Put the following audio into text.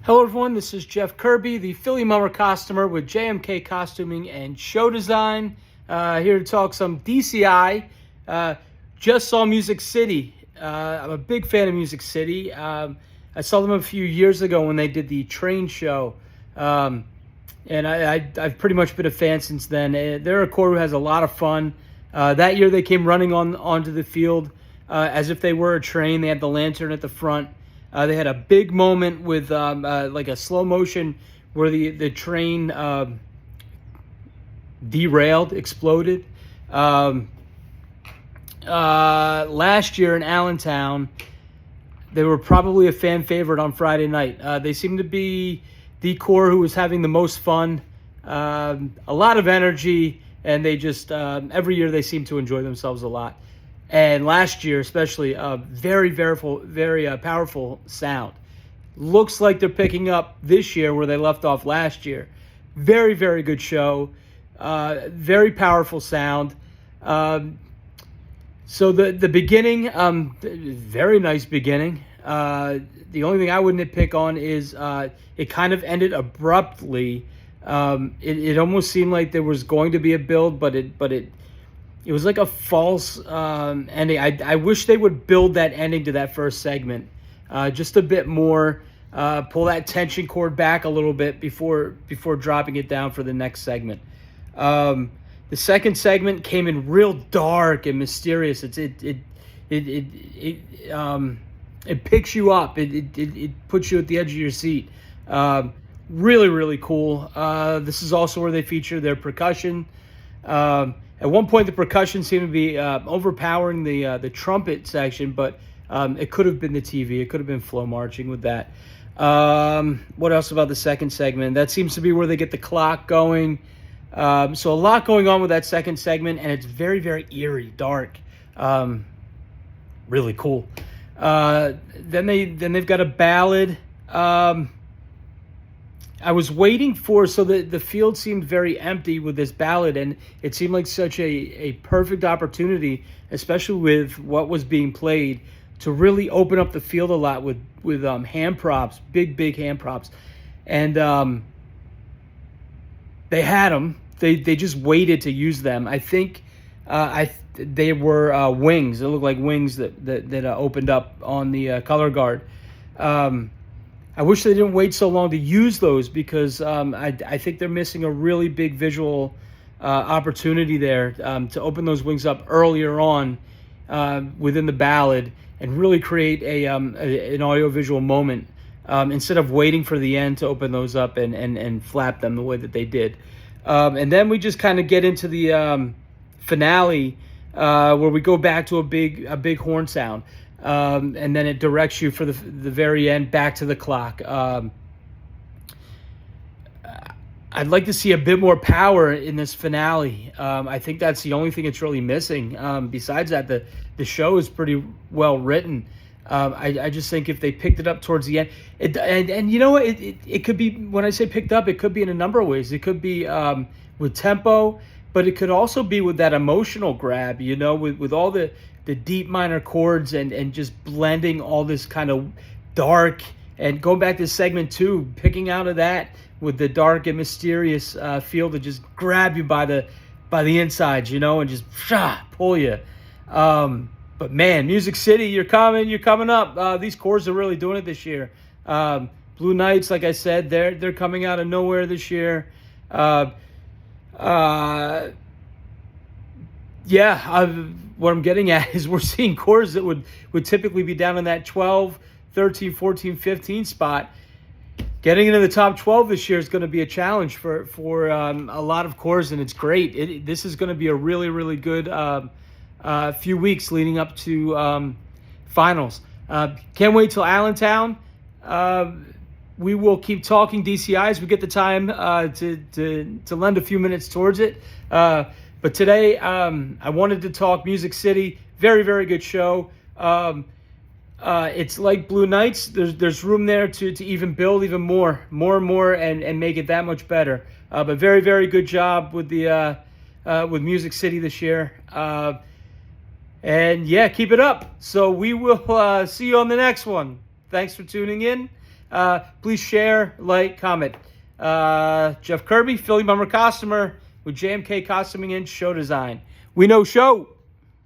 Hello everyone, this is Jeff Kirby, the Philly Mummer costumer with JMK Costuming and Show Design. Here to talk some DCI. Just saw Music City. I'm a big fan of Music City. I saw them a few years ago when they did the train show. And I've pretty much been a fan since then. They're a corps who has a lot of fun. That year they came running onto the field as if they were a train. They had the lantern at the front. They had a big moment with like a slow motion where the train derailed, exploded. Last year in Allentown, they were probably a fan favorite on Friday night. They seemed to be the corps who was having the most fun, a lot of energy, and they just every year they seem to enjoy themselves a lot. And last year, especially, very powerful sound. Looks like they're picking up this year where they left off last year. Very, very good show. Very powerful sound. So the beginning, very nice beginning. The only thing I would nitpick on is it kind of ended abruptly. It almost seemed like there was going to be a build, but it was like a false ending. I wish they would build that ending to that first segment just a bit more. Pull that tension cord back a little bit before dropping it down for the next segment. The second segment came in real dark and mysterious. It picks you up. It puts you at the edge of your seat. Really, really cool. This is also where they feature their percussion. At one point, the percussion seemed to be overpowering the trumpet section, but it could have been the TV. It could have been flow marching with that. What else about the second segment? That seems to be where they get the clock going. So a lot going on with that second segment, and it's very, very eerie, dark, really cool. Then they've got a ballad. I was waiting for, so the field seemed very empty with this ballad, and it seemed like such a perfect opportunity, especially with what was being played, to really open up the field a lot with hand props, big hand props. And they had them. They just waited to use them. I think they were wings. It looked like wings that opened up on the color guard. I wish they didn't wait so long to use those, because I think they're missing a really big visual opportunity there to open those wings up earlier on within the ballad and really create an audio-visual moment instead of waiting for the end to open those up and flap them the way that they did. And then we just kind of get into the finale where we go back to a big horn sound. And then it directs you for the very end back to the clock. I'd like to see a bit more power in this finale. I think that's the only thing it's really missing. Besides that, the show is pretty well written. I just think if they picked it up towards the end, and you know what, it could be, when I say picked up, it could be in a number of ways. It could be with tempo, but it could also be with that emotional grab, with all the deep minor chords and just blending all this kind of dark, and going back to segment 2, picking out of that with the dark and mysterious feel to just grab you by the insides, and just pull you. But man, Music City, you're coming up. These corps are really doing it this year. Blue Knights, like I said, they're coming out of nowhere this year. What I'm getting at is we're seeing corps that would typically be down in that 12, 13, 14, 15 spot. Getting into the top 12 this year is going to be a challenge for a lot of corps, and it's great. This is going to be a really, really good few weeks leading up to finals. Can't wait till Allentown. We will keep talking DCI as we get the time to lend a few minutes towards it. But today, I wanted to talk Music City. Very, very good show. It's like Blue Knights. There's room there to even build even more and more, and make it that much better. But very, very good job with with Music City this year. And yeah, keep it up. So we will see you on the next one. Thanks for tuning in. Please share, like, comment. Jeff Kirby, Philly Bummer Costumer with JMK Costuming and Show Design. We know show.